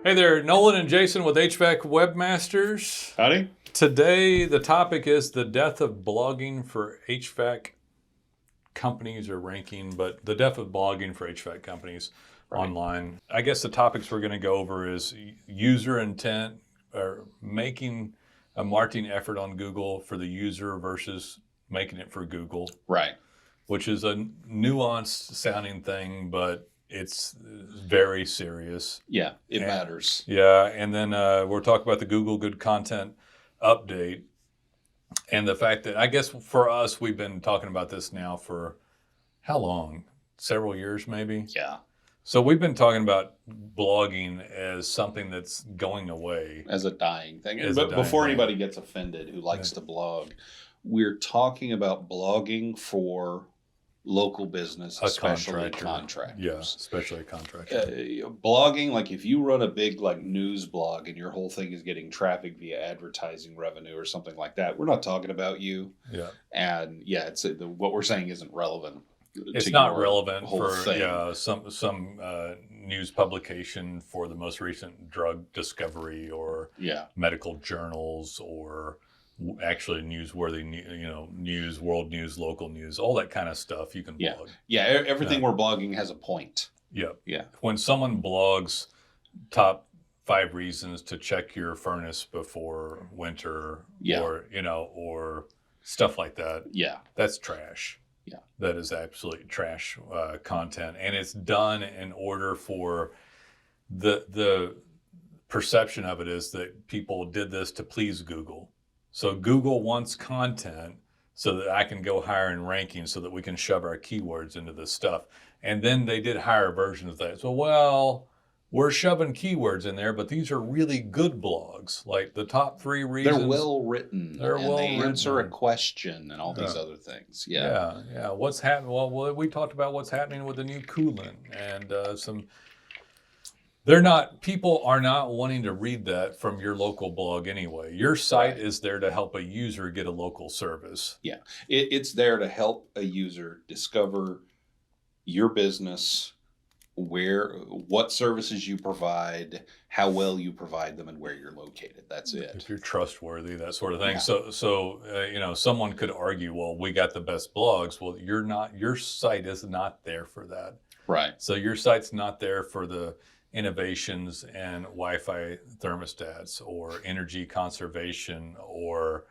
Hey there, Nolan and Jason with HVAC Webmasters. Howdy. Today, the topic is the death of blogging for HVAC companies or ranking, but the death of blogging for HVAC companies online. I guess the topics we're going to go over is user intent or making a marketing effort on Google for the user versus making it for Google. Right. Which is a nuanced sounding thing, but it's very serious. Yeah, it matters. Yeah, and then we'll talk about the Google Good Content update and the fact that I guess for us, we've been talking about this now for how long? Several years, maybe? Yeah. So we've been talking about blogging as something that's going away. As a dying thing. But before anybody gets offended who likes to blog, we're talking about blogging for local business, especially contractors. Yeah, especially contractors. Blogging, like if you run a big like news blog and your whole thing is getting traffic via advertising revenue or something like that, we're not talking about you. Yeah. And yeah, it's what we're saying isn't relevant. It's not relevant for some news publication for the most recent drug discovery or medical journals or actually newsworthy, news, world news, local news, all that kind of stuff you can blog. Yeah, everything we're blogging has a point. Yeah. When someone blogs top 5 reasons to check your furnace before winter or stuff like that, that's trash. Yeah. That is absolutely trash content. And it's done in order for the perception of it is that people did this to please Google. So Google wants content so that I can go higher in rankings so that we can shove our keywords into this stuff. And then they did higher versions of that. So, well, we're shoving keywords in there, but these are really good blogs. Like the top 3 reasons. They're well written. They answer a question and all these other things. Yeah. What's happening? Well, we talked about what's happening with the new coolant and people are not wanting to read that from your local blog anyway. Your site is there to help a user get a local service. Yeah. It's there to help a user discover your business, what services you provide, how well you provide them, and where you're located. That's it. If you're trustworthy, that sort of thing. Yeah. So someone could argue, well, we got the best blogs. Well, you're not. Your site is not there for that. Right. So your site's not there for the innovations and Wi-Fi thermostats or energy conservation or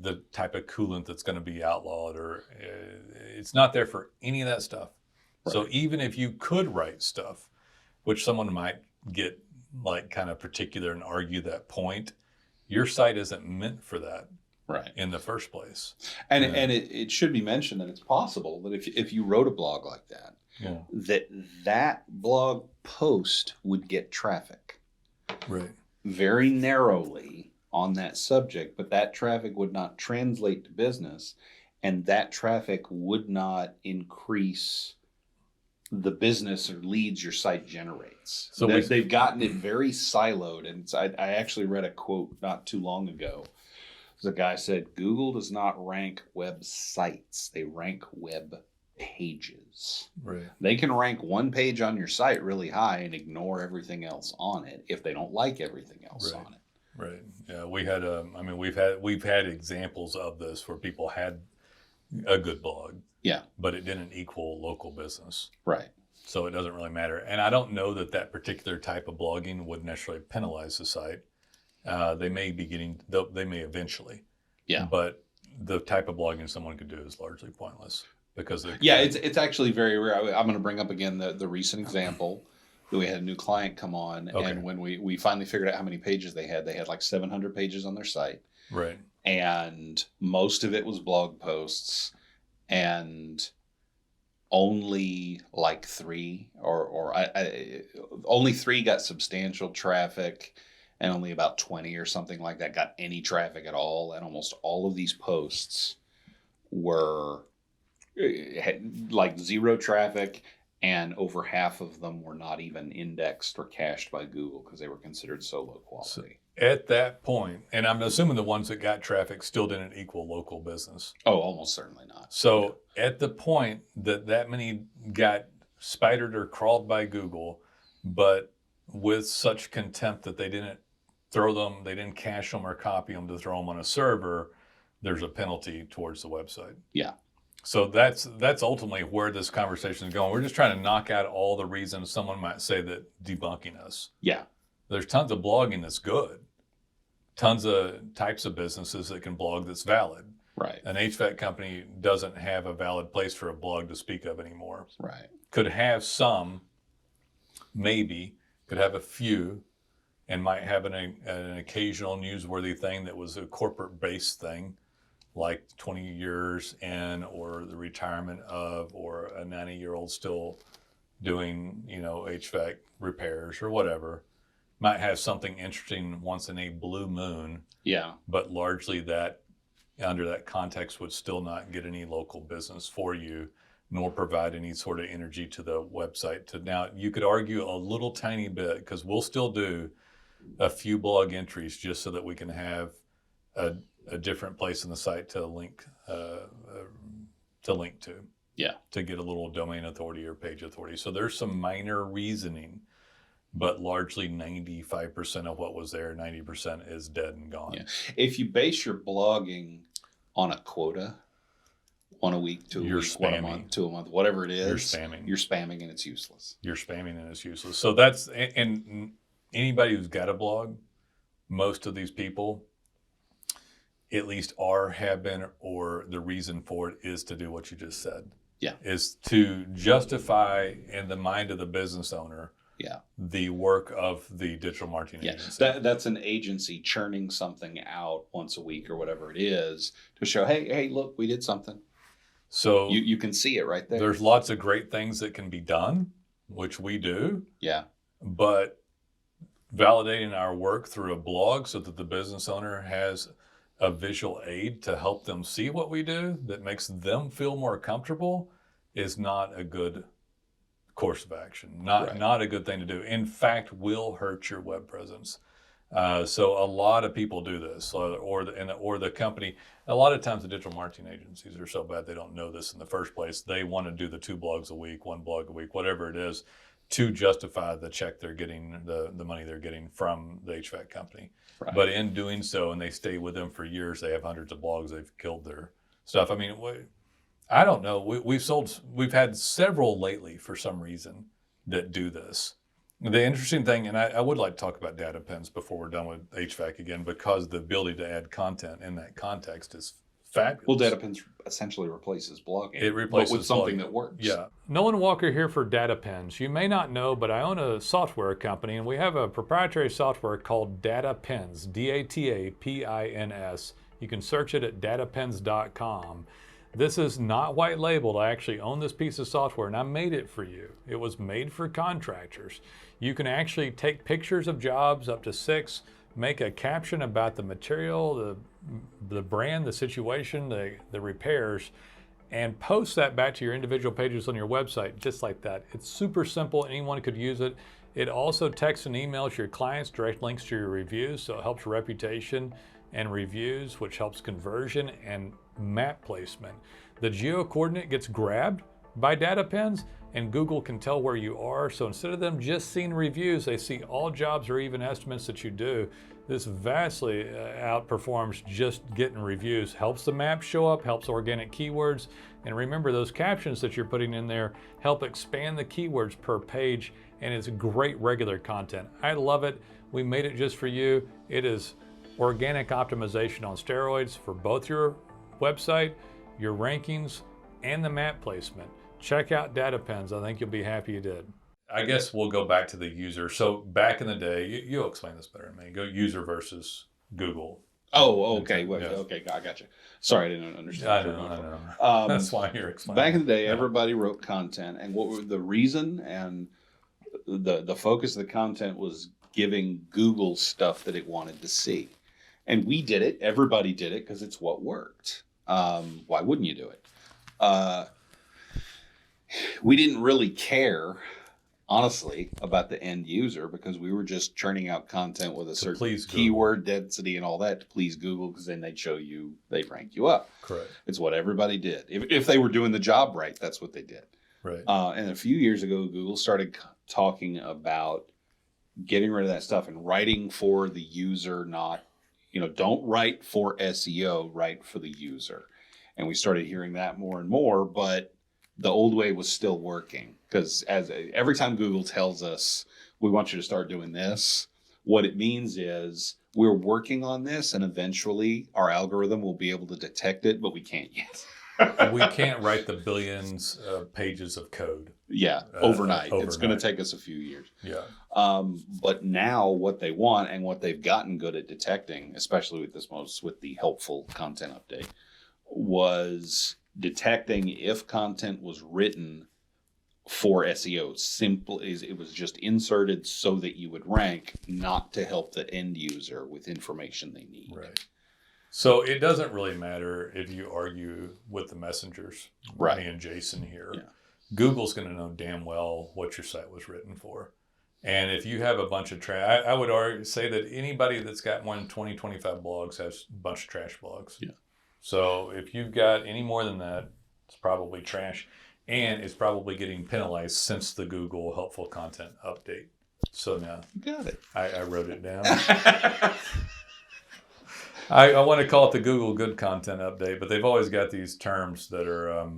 the type of coolant that's going to be outlawed, or it's not there for any of that stuff. Right. So even if you could write stuff, which someone might get like kind of particular and argue that point, your site isn't meant for that. Right. In the first place. And it should be mentioned that it's possible that if you wrote a blog like that, that blog post would get traffic. Right. Very narrowly on that subject, but that traffic would not translate to business, and that traffic would not increase the business or leads your site generates. So they've gotten it very siloed. And I actually read a quote not too long ago. The guy said, Google does not rank websites. They rank web pages. Right. They can rank one page on your site really high and ignore everything else on it if they don't like everything else on it. Right. Yeah, we've had examples of this where people had a good blog. Yeah. But it didn't equal local business. Right. So it doesn't really matter. And I don't know that particular type of blogging would necessarily penalize the site. They may eventually. Yeah. But the type of blogging someone could do is largely pointless because it's actually very rare. I'm going to bring up again the recent example that we had a new client come on, and when we finally figured out how many pages they had like 700 pages on their site. Right. And most of it was blog posts, and only like 3 only 3 got substantial traffic. And only about 20 or something like that got any traffic at all. And almost all of these posts had like 0 traffic and over half of them were not even indexed or cached by Google because they were considered so low quality. So at that point, and I'm assuming the ones that got traffic still didn't equal local business. Oh, almost certainly not. So at the point that many got spidered or crawled by Google, but with such contempt that they didn't they didn't cache them or copy them to throw them on a server, there's a penalty towards the website. Yeah. So that's ultimately where this conversation is going. We're just trying to knock out all the reasons someone might say that debunking us. Yeah. There's tons of blogging that's good. Tons of types of businesses that can blog that's valid. Right. An HVAC company doesn't have a valid place for a blog to speak of anymore. Right. Could have some, maybe, could have a few, and might have an occasional newsworthy thing that was a corporate-based thing, like 20 years in, or the retirement of, or a 90-year-old still doing, HVAC repairs or whatever. Might have something interesting once in a blue moon. Yeah. But largely that, under that context, would still not get any local business for you, nor provide any sort of energy to the website. Now, you could argue a little tiny bit, because we'll still do a few blog entries just so that we can have a different place in the site to link to. Yeah. To get a little domain authority or page authority. So there's some minor reasoning, but largely 95% of what was there, 90% is dead and gone. Yeah. If you base your blogging on a quota, 1 a week, 2 a You're week, 1 a month, 2 a month, whatever it is, you're spamming and it's useless. So that's, and anybody who's got a blog, most of these people at least have been, or the reason for it is to do what you just said. Yeah. Is to justify in the mind of the business owner the work of the digital marketing agency. That's an agency churning something out once a week or whatever it is to show, hey, look, we did something. So you can see it right there. There's lots of great things that can be done, which we do. Yeah. But validating our work through a blog so that the business owner has a visual aid to help them see what we do that makes them feel more comfortable is not a good course of action. Not a good thing to do. In fact, will hurt your web presence. So a lot of people do this, or the company. A lot of times the digital marketing agencies are so bad they don't know this in the first place. They want to do the 2 blogs a week, 1 blog a week, whatever it is, to justify the check they're getting, the money they're getting from the HVAC company. Right. But in doing so, and they stay with them for years, they have hundreds of blogs. They've killed their stuff. I mean, I don't know. We've had several lately for some reason that do this. The interesting thing, and I would like to talk about DataPins before we're done with HVAC again, because the ability to add content in that context is fabulous. Well, DataPins essentially replaces blogging. It replaces but with something blogging that works. Yeah. Nolan Walker here for DataPins. You may not know, but I own a software company, and we have a proprietary software called DataPins, DATAPINS. You can search it at datapins.com. This is not white labeled. I actually own this piece of software, and I made it for you. It was made for contractors. You can actually take pictures of jobs, up to 6, make a caption about the material, the brand, the situation, the repairs, and post that back to your individual pages on your website, just like that. It's super simple. Anyone could use it. It also texts and emails your clients, direct links to your reviews, so it helps reputation and reviews, which helps conversion and map placement. The geo-coordinate gets grabbed by DataPins, and Google can tell where you are. So instead of them just seeing reviews, they see all jobs or even estimates that you do. This vastly outperforms just getting reviews. Helps the map show up, helps organic keywords. And remember, those captions that you're putting in there help expand the keywords per page, and it's great regular content. I love it. We made it just for you. It is organic optimization on steroids for both your website, your rankings, and the map placement. Check out DataPins. I think you'll be happy you did. I guess we'll go back to the user. So back in the day, you'll explain this better than me. Go user versus Google. Oh, okay. Wait, Yes. Okay, I got you. Sorry, I didn't understand. I know. That's why you're explaining. Back in the day, everybody wrote content, and what were the reason and the focus of the content was giving Google stuff that it wanted to see. And we did it. Everybody did it because it's what worked. Why wouldn't you do it? we didn't really care, honestly, about the end user because we were just churning out content with a certain please keyword density and all that to please Google, because then they'd show you, they'd rank you up. Correct. It's what everybody did. If they were doing the job right, that's what they did. Right. And a few years ago, Google started talking about getting rid of that stuff and writing for the user, not, don't write for SEO, write for the user. And we started hearing that more and more, but the old way was still working, because every time Google tells us, we want you to start doing this, what it means is we're working on this and eventually our algorithm will be able to detect it, but we can't yet. We can't write the billions of pages of code. Yeah, overnight. It's going to take us a few years. Yeah. But now what they want and what they've gotten good at detecting, especially with the helpful content update, was detecting if content was written for SEO. Simple is it was just inserted so that you would rank, not to help the end user with information they need. Right. So it doesn't really matter if you argue with the messengers, right? Me and Jason here. Yeah. Google's going to know damn well what your site was written for. And if you have a bunch of trash, I would say that anybody that's got more than 20, 25 blogs has a bunch of trash blogs. Yeah. So if you've got any more than that, it's probably trash. And it's probably getting penalized since the Google helpful content update. So now got it. I wrote it down. I want to call it the Google Good Content Update, but they've always got these terms that are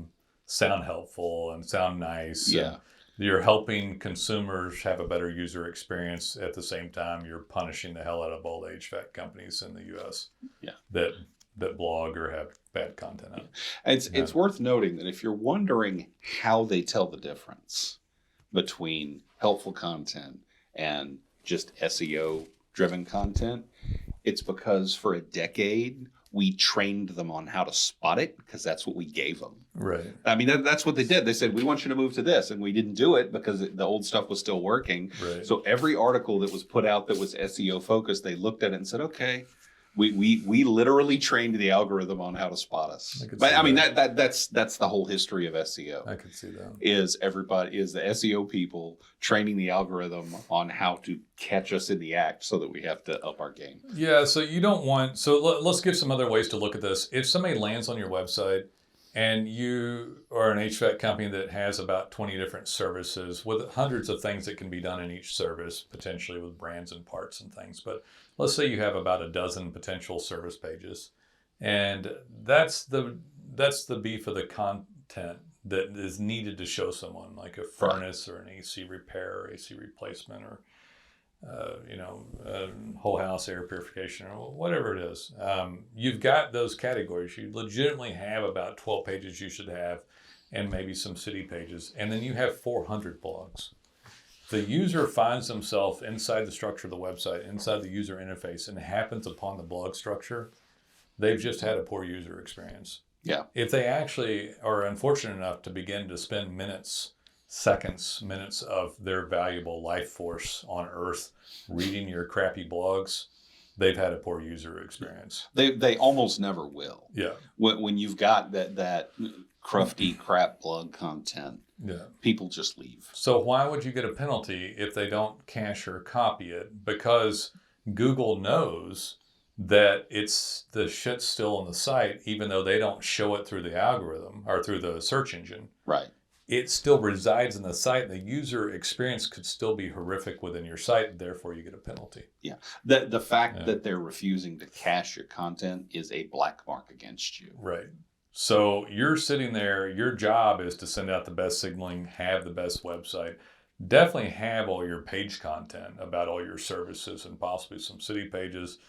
sound helpful and sound nice. Yeah. You're helping consumers have a better user experience. At the same time, you're punishing the hell out of all the HVAC companies in the U.S. Yeah. that blog or have bad content out. It's worth noting that if you're wondering how they tell the difference between helpful content and just SEO driven content, it's because for a decade we trained them on how to spot it, because that's what we gave them. Right. I mean, that's what they did. They said, we want you to move to this. And we didn't do it because the old stuff was still working. Right. So every article that was put out that was SEO focused, they looked at it and said, okay, we literally trained the algorithm on how to spot us. But I mean, that's the whole history of SEO. I can see that. Is the SEO people training the algorithm on how to catch us in the act so that we have to up our game. Yeah, so you don't want... So let's give some other ways to look at this. If somebody lands on your website and you are an HVAC company that has about 20 different services with hundreds of things that can be done in each service, potentially with brands and parts and things. But let's say you have about a dozen potential service pages. And that's the beef of the content that is needed to show someone, like a furnace or an AC repair or AC replacement or whole house air purification or whatever it is. You've got those categories. You legitimately have about 12 pages you should have, and maybe some city pages. And then you have 400 blogs. The user finds themselves inside the structure of the website, inside the user interface, and happens upon the blog structure. They've just had a poor user experience. Yeah. If they actually are unfortunate enough to begin to spend minutes of their valuable life force on Earth reading your crappy blogs, they've had a poor user experience. They almost never will. Yeah. When you've got that crufty crap blog content, yeah, people just leave. So why would you get a penalty if they don't cache or copy it? Because Google knows that the shit's still on the site, even though they don't show it through the algorithm or through the search engine. Right. It still resides in the site. The user experience could still be horrific within your site. Therefore, you get a penalty. Yeah. The fact that they're refusing to cache your content is a black mark against you. Right. So you're sitting there. Your job is to send out the best signaling, have the best website, definitely have all your page content about all your services and possibly some city pages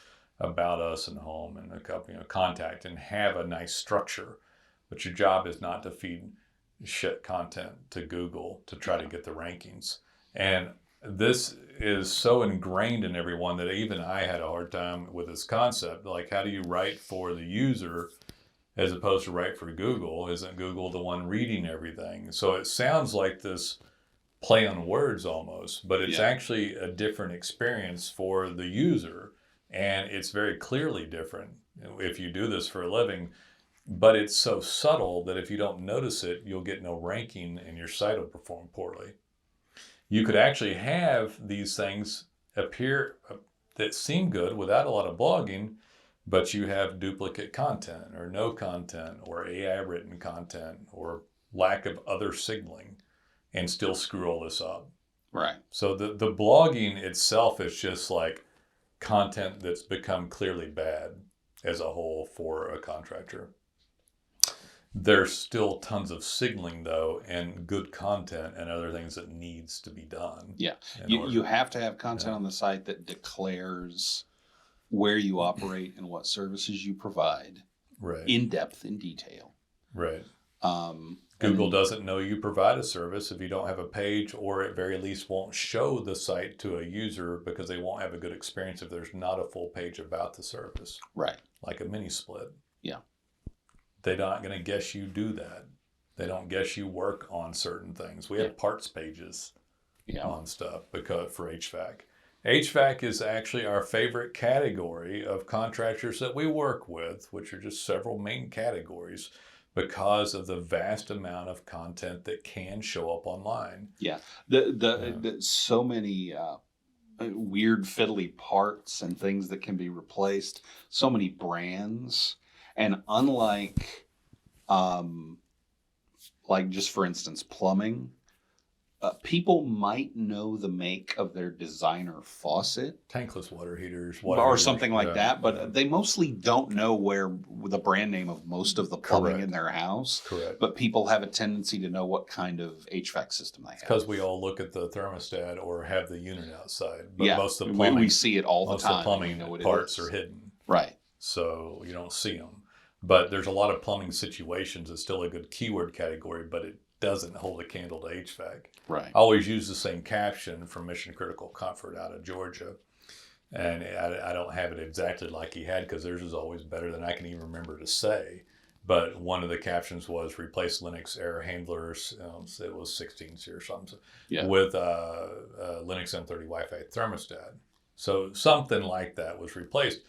about us and home and a company, contact, and have a nice structure. But your job is not to feed shit content to Google to try to get the rankings. And this is so ingrained in everyone that even I had a hard time with this concept. Like, how do you write for the user as opposed to write for Google? Isn't Google the one reading everything? So it sounds like this play on words almost, but it's actually a different experience for the user. And it's very clearly different. If you do this for a living, but it's so subtle that if you don't notice it, you'll get no ranking and your site will perform poorly. You could actually have these things appear that seem good without a lot of blogging, but you have duplicate content or no content or AI written content or lack of other signaling and still screw all this up. Right. So the blogging itself is just like content that's become clearly bad as a whole for a contractor. There's still tons of signaling though, and good content and other things that needs to be done. Yeah. You have to have content on the site that declares where you operate and what services you provide, right, in depth, in detail. Right. Um, Google doesn't know you provide a service if you don't have a page, or at very least won't show the site to a user because they won't have a good experience if there's not a full page about the service. Right. Like a mini split. Yeah. They're not going to guess you do that. They don't guess you work on certain things. We have parts pages on stuff because for HVAC. HVAC is actually our favorite category of contractors that we work with, which are just several main categories, because of the vast amount of content that can show up online. Yeah. The so many weird fiddly parts and things that can be replaced, so many brands. And unlike, like just for instance, plumbing, people might know the make of their designer faucet, Tankless water heaters, or something like that, but they mostly don't know where the brand name of most of the plumbing in their house. Correct. But people have a tendency to know what kind of HVAC system they have. Because we all look at the thermostat or have the unit outside. But most of the plumbing, we see it all the time. Most of the plumbing parts are hidden. Right. So you don't see them. But there's a lot of plumbing situations. It's still a good keyword category, but it doesn't hold a candle to HVAC. Right. I always use the same caption from Mission Critical Comfort out of Georgia. And I don't have it exactly like he had because theirs is always better than I can even remember to say. But one of the captions was replace Linux air handlers. It was 16s or something with Linux M30 Wi-Fi thermostat. So something like that was replaced.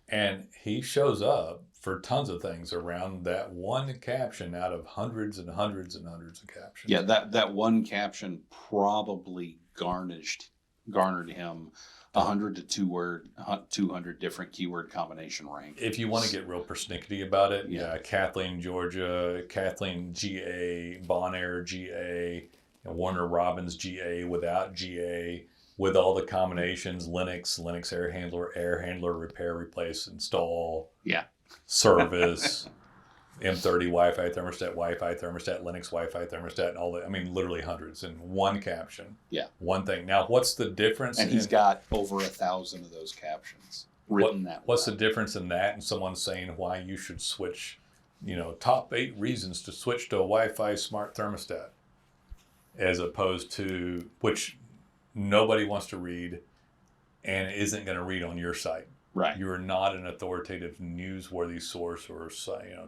And he shows up for tons of things around that one caption out of hundreds and hundreds and hundreds of captions. Yeah, that one caption probably garnered him 100 to 200 different keyword combination rank. If you want to get real persnickety about it, Kathleen, Georgia, Kathleen, GA, Bonaire, GA, Warner Robins, GA, without GA, with all the combinations, Linux air handler, repair, replace, install, service, M30 Wi-Fi thermostat, Linux Wi-Fi thermostat, and all that. I mean, literally hundreds in one caption. Yeah. One thing. Now, what's the difference? And he's got over 1,000 of those captions written that way. What's the difference in that and someone saying why you should switch, top 8 reasons to switch to a Wi-Fi smart thermostat, as opposed to which nobody wants to read and isn't going to read on your site. Right. You are not an authoritative, newsworthy source or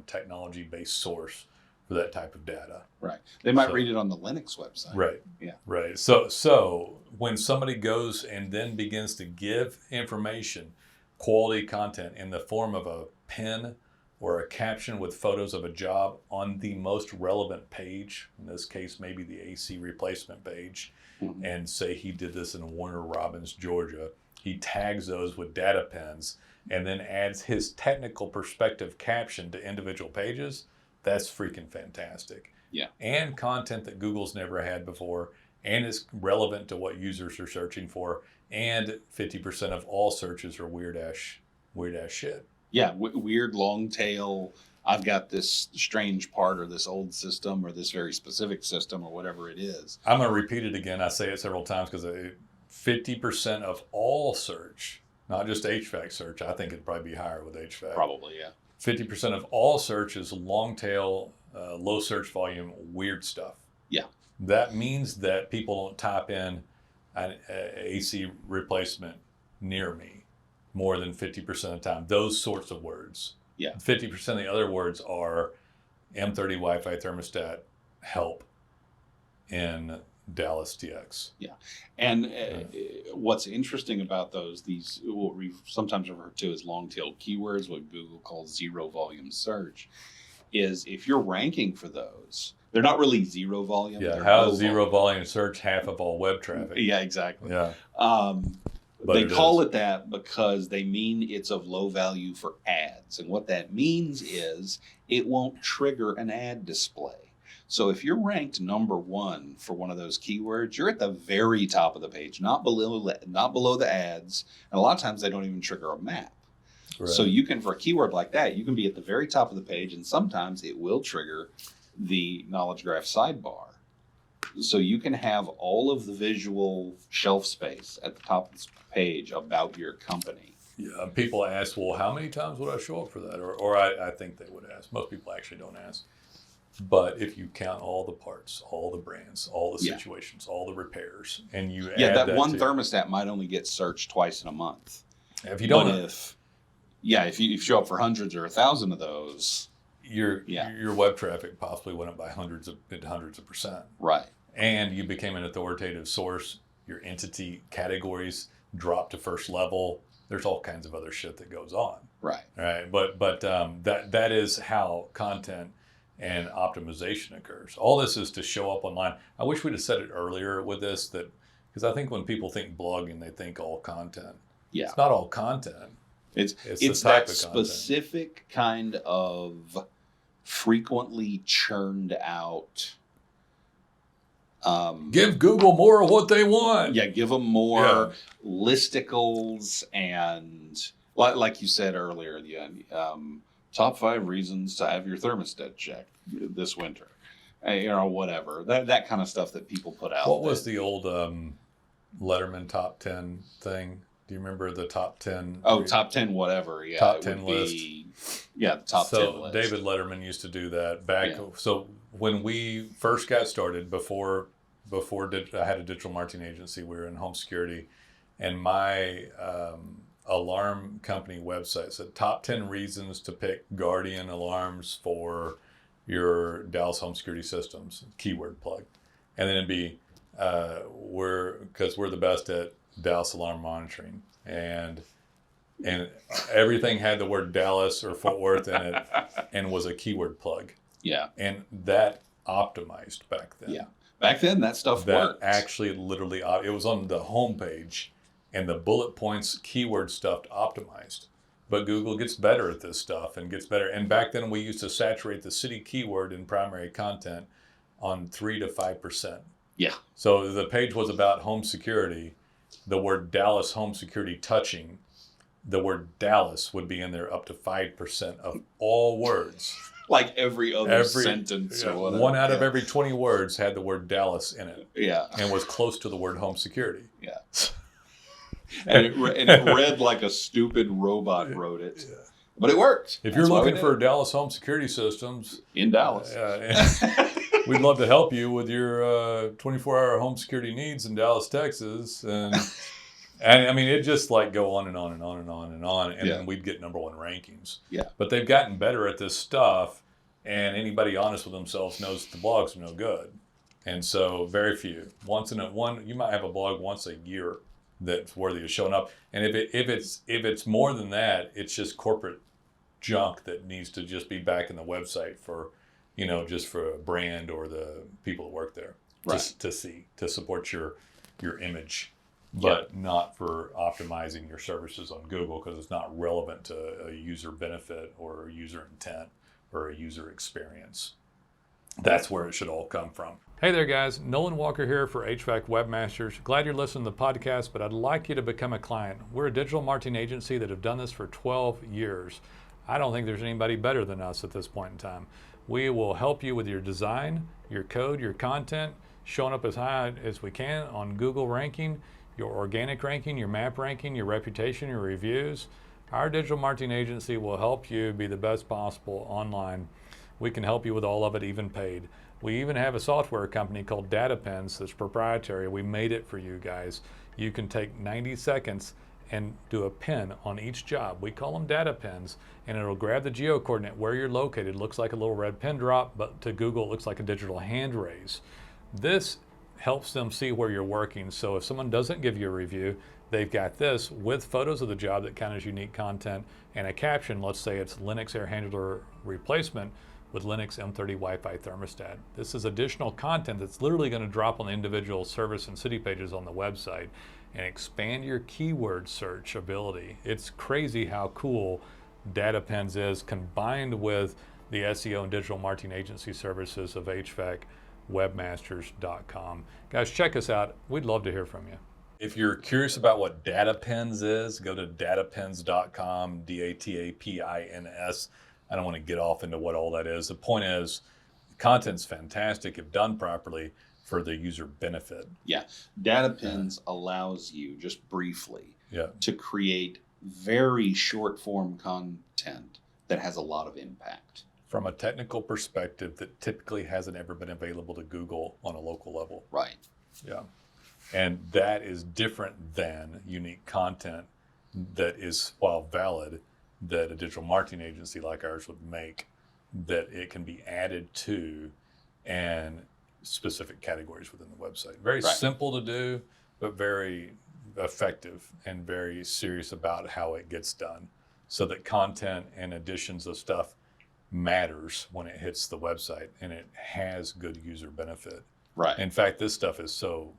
technology-based source for that type of data. Right. They might read it on the Linux website. Right. Yeah. Right. So when somebody goes and then begins to give information, quality content in the form of a pin or a caption with photos of a job on the most relevant page, in this case maybe the AC replacement page, and say he did this in Warner Robins, Georgia, he tags those with DataPins and then adds his technical perspective caption to individual pages, that's freaking fantastic. Yeah. And content that Google's never had before, and is relevant to what users are searching for, and 50% of all searches are weird ass shit. Yeah, weird long tail. I've got this strange part or this old system or this very specific system or whatever it is. I'm going to repeat it again. I say it several times because 50% of all search, not just HVAC search, I think it'd probably be higher with HVAC. Probably, yeah. 50% of all search is long tail, low search volume, weird stuff. Yeah. That means that people don't type in an AC replacement near me more than 50% of the time. Those sorts of words. Yeah. 50% of the other words are M30 Wi-Fi thermostat help in Dallas TX. Yeah. And what's interesting about these what we sometimes refer to as long tail keywords, what Google calls zero volume search, is if you're ranking for those, they're not really zero volume. Yeah, they're how low is zero volume. volume search half of all web traffic? Yeah, exactly. Yeah, but They it call is. it that because they mean it's of low value for ads. And what that means is it won't trigger an ad display. So if you're ranked number 1 for one of those keywords, you're at the very top of the page, not below the ads. And a lot of times they don't even trigger a map. Right. So you can, for a keyword like that, you can be at the very top of the page, and sometimes it will trigger the knowledge graph sidebar. So you can have all of the visual shelf space at the top of the page about your company. Yeah, people ask, well, how many times would I show up for that? Or I think they would ask. Most people actually don't ask. But if you count all the parts, all the brands, all the situations, all the repairs, and you add that one to, thermostat might only get searched twice in a month. if you don't, But if you show up for hundreds or 1,000 of those, your web traffic possibly went up by hundreds of percent. right? And you became an authoritative source. Your entity categories dropped to first level. There's all kinds of other shit that goes on. Right. Right. But that is how content and optimization occurs. All this is to show up online. I wish we'd have said it earlier with this, that because I think when people think blogging, they think all content. Yeah. It's not all content. It's the type that of content. specific kind of frequently churned out. Give Google more of what they want. Yeah, give them more listicles and like you said earlier, top 5 reasons to have your thermostat checked this winter, whatever that kind of stuff that people put out. What was the old Letterman top 10 thing? Do you remember the top 10? Oh, top 10 whatever. Yeah, top 10 list. The top 10 list. David Letterman used to do that back. Yeah. So when we first got started, before I had a digital marketing agency, we were in home security, and my alarm company website said top 10 reasons to pick Guardian alarms for your Dallas home security systems, keyword plug. And then it'd be, we're the best at Dallas alarm monitoring, and everything had the word Dallas or Fort Worth in it and was a keyword plug. Yeah. And that optimized back then. Yeah. Back then that stuff worked. Actually literally, it was on the homepage and the bullet points keyword stuff optimized. But Google gets better at this stuff and gets better. And back then we used to saturate the city keyword in primary content on 3 to 5%. Yeah. So the page was about home security. The word Dallas home security touching, the word Dallas would be in there up to 5% of all words. Like every other sentence or whatever. 1 out of every 20 words had the word Dallas in it. Yeah. And was close to the word home security. Yeah. and it read like a stupid robot wrote it. Yeah. But it worked. If you're looking for Dallas home security systems in Dallas, we'd love to help you with your 24-hour home security needs in Dallas, Texas. And I mean, it just like go on and on and on and on and on. And then we'd get number 1 rankings. Yeah. But they've gotten better at this stuff. And anybody honest with themselves knows that the blogs are no good. And so very few. You might have a blog once a year that's worthy of showing up. And if it's more than that, it's just corporate junk that needs to just be back in the website for, just for a brand or the people that work there, right, to support your image, but not for optimizing your services on Google, because it's not relevant to a user benefit or a user intent or a user experience. That's where it should all come from. Hey there, guys. Nolan Walker here for HVAC Webmasters. Glad you're listening to the podcast, but I'd like you to become a client. We're a digital marketing agency that have done this for 12 years. I don't think there's anybody better than us at this point in time. We will help you with your design, your code, your content, showing up as high as we can on Google ranking, your organic ranking, your map ranking, your reputation, your reviews. Our digital marketing agency will help you be the best possible online. We can help you with all of it, even paid. We even have a software company called DataPins that's proprietary. We made it for you guys. You can take 90 seconds and do a pin on each job. We call them data pins, and it'll grab the geo-coordinate where you're located. It looks like a little red pin drop, but to Google it looks like a digital hand raise. This helps them see where you're working. So if someone doesn't give you a review, they've got this with photos of the job that count as unique content and a caption. Let's say it's Linux air handler replacement. with Linux M30 Wi-Fi thermostat. This is additional content that's literally going to drop on the individual service and city pages on the website and expand your keyword search ability. It's crazy how cool DataPins is, combined with the SEO and digital marketing agency services of HVAC, Webmasters.com. Guys, check us out. We'd love to hear from you. If you're curious about what DataPins is, go to datapins.com, DATAPINS. I don't want to get off into what all that is. The point is, the content's fantastic if done properly for the user benefit. Yeah. DataPins allows you, just briefly, Yeah. to create very short form content that has a lot of impact. From a technical perspective that typically hasn't ever been available to Google on a local level. Right. Yeah. And that is different than unique content that is, while valid, that a digital marketing agency like ours would make, that it can be added to and specific categories within the website. Very Right. simple to do, but very effective and very serious about how it gets done, so that content and additions of stuff matters when it hits the website and it has good user benefit. Right. In fact, this stuff is so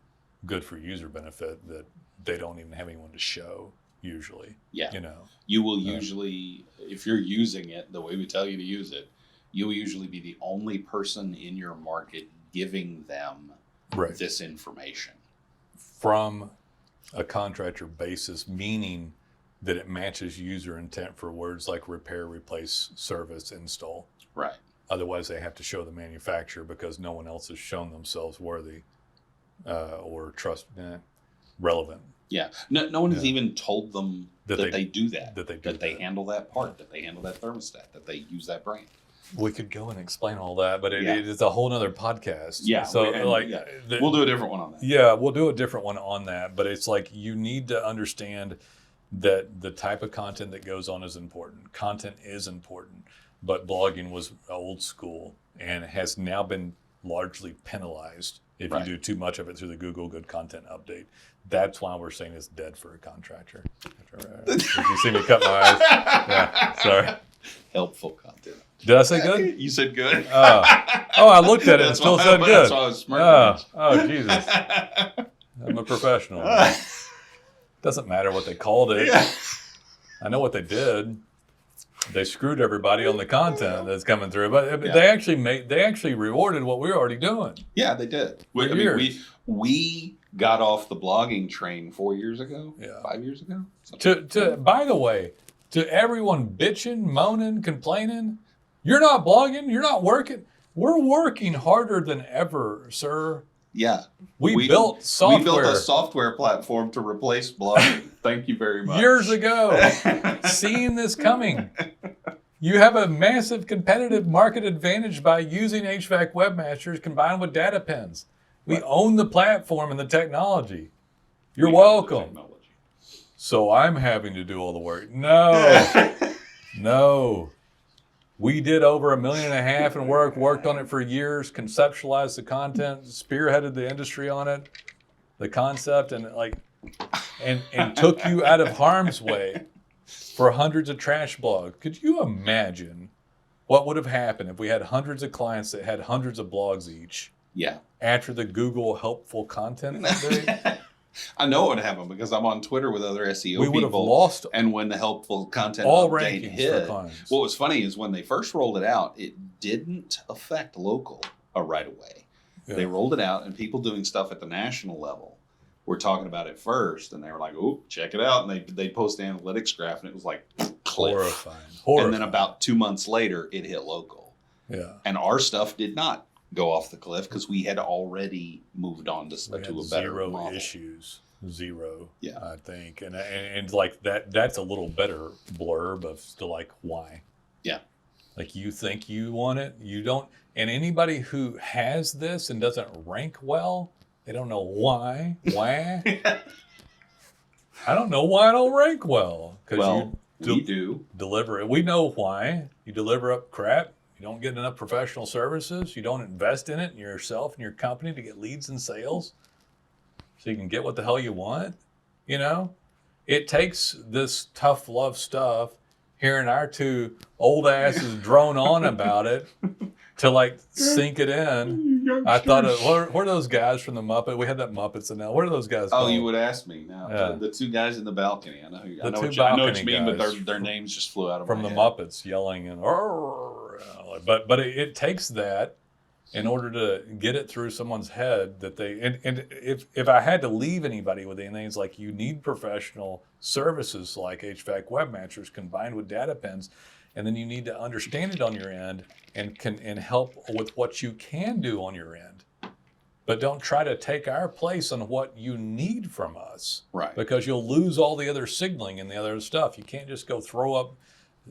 good for user benefit that they don't even have anyone to show usually. Yeah. You know, You will usually, if you're using it the way we tell you to use it, you will usually be the only person in your market giving them right. this information. From a contractor basis, meaning that it matches user intent for words like repair, replace, service, install. Right. Otherwise, they have to show the manufacturer because no one else has shown themselves worthy or relevant. Yeah. No one has even told them that they do that. That they handle that part, that they handle that thermostat, that they use that brand. We could go and explain all that, but Yeah. it is a whole nother podcast. Yeah. So We'll do a different one on that. Yeah, we'll do a different one on that. But it's like you need to understand that the type of content that goes on is important. Content is important, but blogging was old school and has now been largely penalized if Right. you do too much of it through the Google Good Content Update. That's why we're saying it's dead for a contractor. If you see me cut my eyes, yeah, sorry. Helpful content. Did I say good? You said good. I looked at it and still said good. That's why I was smirking. Oh, Jesus. I'm a professional. Doesn't matter what they called it. Yeah. I know what they did. They screwed everybody on the content that's coming through, but Yeah. they actually rewarded what we were already doing. Yeah, they did. For I years. mean, we got off the blogging train 4 years ago. Yeah. 5 years ago. To by the way, to everyone bitching, moaning, complaining, you're not blogging, you're not working. We're working harder than ever, sir. Yeah. We built software. We built a software platform to replace blogging. Thank you very much. Years ago, seeing this coming. You have a massive competitive market advantage by using HVAC Webmasters combined with DataPins. We Right. own the platform and the technology. You're We have the welcome. technology. So I'm having to do all the work. No, no. We did over $1.5 million in worked on it for years, conceptualized the content, spearheaded the industry on it, the concept, and and took you out of harm's way for hundreds of trash blogs. Could you imagine what would have happened if we had hundreds of clients that had hundreds of blogs each Yeah. after the Google helpful content update? I know what happened because I'm on Twitter with other SEO We would have people. lost And when the helpful content all update rankings for hit, clients. what was funny is when they first rolled it out, it didn't affect local right away. Yeah. They rolled it out, and people doing stuff at the national level were talking about it first, and they were like, "Oh, check it out!" And they post the analytics graph, and it was like cliff. Horrifying. And then about 2 months later, it hit local, Yeah. and our stuff did not go off the cliff because we had already moved on to We had a better zero model. issues. Zero, Yeah. I think. And like that's a little better blurb of still like why. Yeah. Like you think you want it, you don't. And anybody who has this and doesn't rank well, they don't know why. Why? I don't know why I don't rank well. Because Well, you we do. deliver it. We know why. You deliver up crap. You don't get enough professional services. You don't invest in it, in yourself and your company to get leads and sales so you can get what the hell you want. You know, it takes this tough love stuff hearing our two old asses drone on about it to like sink it in. I thought, where are those guys from the Muppet? We had that Muppets, and now what are those guys called? Oh, you would ask me now. Yeah. The two guys in the balcony. I know The two what you balcony mean, but guys their names just flew out of from my the head. Muppets yelling and but it takes that in order to get it through someone's head that they and if I had to leave anybody with anything, it's like you need professional services like HVAC Webmasters combined with DataPins, and then you need to understand it on your end and help with what you can do on your end. But don't try to take our place on what you need from us. Right. Because you'll lose all the other signaling and the other stuff. You can't just go throw up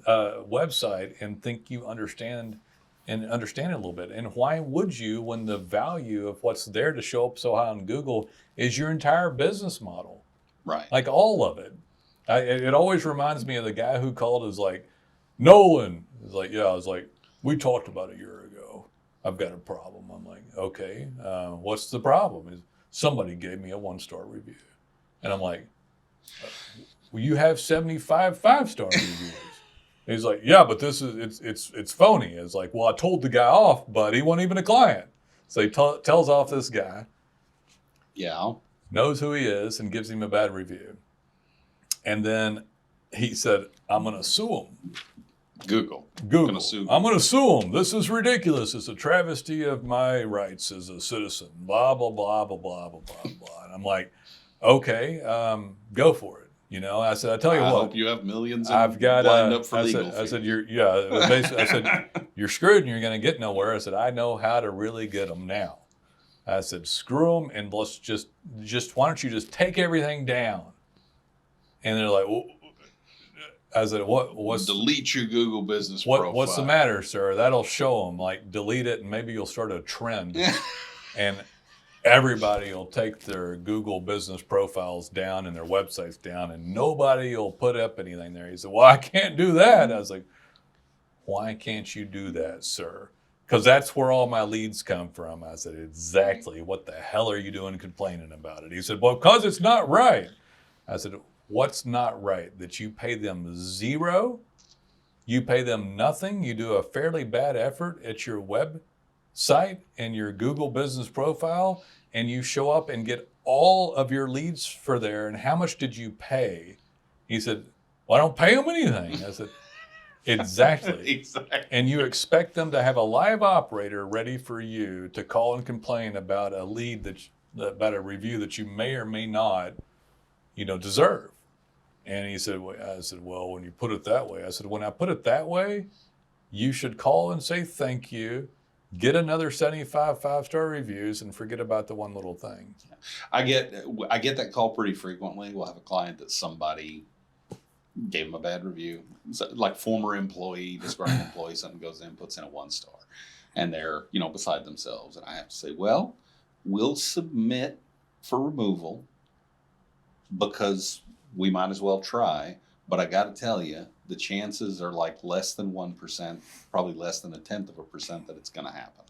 a website and think you understand it a little bit. And why would you when the value of what's there to show up so high on Google is your entire business model? Right. Like all of it. It always reminds me of the guy who called is like, Nolan. It's like, yeah, I was like, we talked about a year ago. I've got a problem. I'm like, okay, what's the problem? Somebody gave me a 1-star review. And I'm like, well, you have 75 5-star reviews. And he's like, yeah, but this is, it's phony. It's like, well, I told the guy off, but he wasn't even a client. So he tells off this guy. Yeah. Knows who he is and gives him a bad review. And then he said, I'm going to sue him. Google. Google. Sue I'm going to sue him. This is ridiculous. It's a travesty of my rights as a citizen. Blah, blah, blah, blah, blah, blah, blah, blah. And I'm like, okay, go for it. You know, I said, I tell you I what. hope you have millions I've got lined up for legal I said, fees. I said, you're screwed and you're going to get nowhere. I said, I know how to really get them now. I said, screw them and let's just why don't you just take everything down? And they're like, well, I said, what's delete your Google business profile? What's the matter, sir? That'll show them. Like, delete it, and maybe you'll start a trend, and everybody will take their Google business profiles down and their websites down, and nobody will put up anything there. He said, well, I can't do that. I was like, why can't you do that, sir? Because that's where all my leads come from. I said, exactly. What the hell are you doing complaining about it? He said, well, because it's not right. I said, what's not right? That you pay them zero? You pay them nothing? You do a fairly bad effort at your website and your Google business profile, and you show up and get all of your leads for there, and how much did you pay? He said, well, I don't pay them anything. I said, exactly. Exactly. And you expect them to have a live operator ready for you to call and complain about a lead about a review that you may or may not, deserve. And he said, I said, well, when you put it that way, I said, when I put it that way, you should call and say thank you, get another 75 5-star reviews, and forget about the one little thing. I get that call pretty frequently. We'll have a client that somebody gave them a bad review, so, like former employee, disgruntled employee, something goes in, puts in a 1-star, and they're beside themselves. And I have to say, well, we'll submit for removal because we might as well try. But I got to tell you, the chances are like less than 1%, probably less than 0.1% that it's going to happen.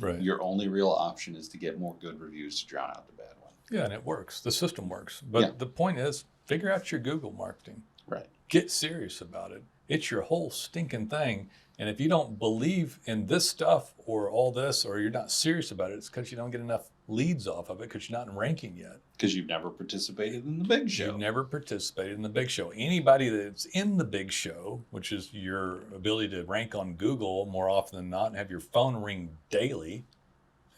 Right. Your only real option is to get more good reviews to drown out the bad one. Yeah, and it works. The system works. But the point is, figure out your Google marketing. Right. Get serious about it. It's your whole stinking thing. And if you don't believe in this stuff or all this, or you're not serious about it, it's because you don't get enough leads off of it because you're not in ranking yet. Because you've never participated in the big show. You've never participated in the big show. Anybody that's in the big show, which is your ability to rank on Google more often than not and have your phone ring daily,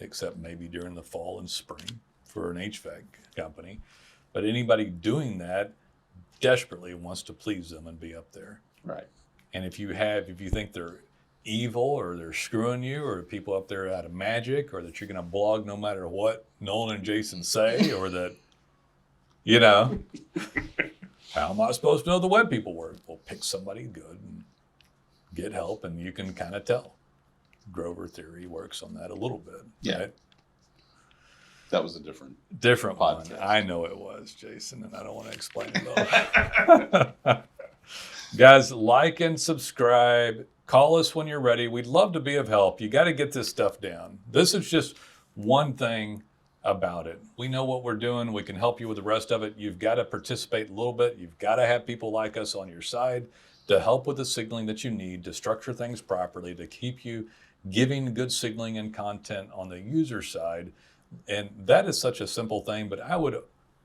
except maybe during the fall and spring for an HVAC company. But anybody doing that desperately wants to please them and be up there. Right. And if you think they're evil or they're screwing you or people up there out of magic or that you're going to blog no matter what Nolan and Jason say or that, how am I supposed to know the web people work? Well, pick somebody good and get help and you can kind of tell. Grover theory works on that a little bit. Yeah. Right? That was a different one. podcast. I know it was, Jason, and I don't want to explain it all. Guys, like and subscribe. Call us when you're ready. We'd love to be of help. You got to get this stuff down. This is just one thing about it. We know what we're doing. We can help you with the rest of it. You've got to participate a little bit. You've got to have people like us on your side. to help with the signaling that you need to structure things properly, to keep you giving good signaling and content on the user side. And that is such a simple thing, but I would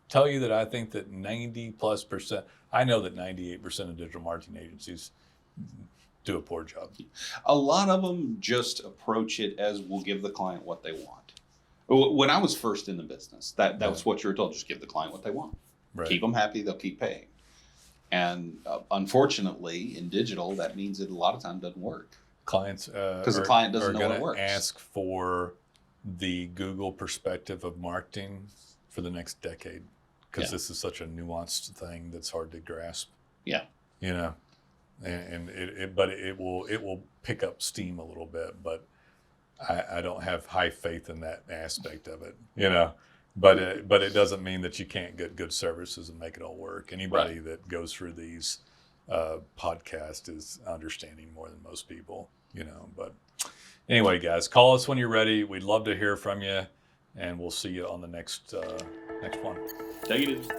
tell you that I think that 90+%, I know that 98% of digital marketing agencies do a poor job. A lot of them just approach it as we'll give the client what they want. When I was first in the business, that was what you were told, just give the client what they want. Right. Keep them happy, they'll keep paying. And unfortunately, in digital, that means it a lot of times doesn't work. Clients because the client doesn't know what gonna works. ask for the Google perspective of marketing for the next decade, because this is such a nuanced thing that's hard to grasp. Yeah. You know, and it will pick up steam a little bit, but I don't have high faith in that aspect of it. You know, but it doesn't mean that you can't get good services and make it all work. Anybody that goes through these podcast is understanding more than most people. You know, but anyway, guys, call us when you're ready. We'd love to hear from you, and we'll see you on the next one. Take it easy.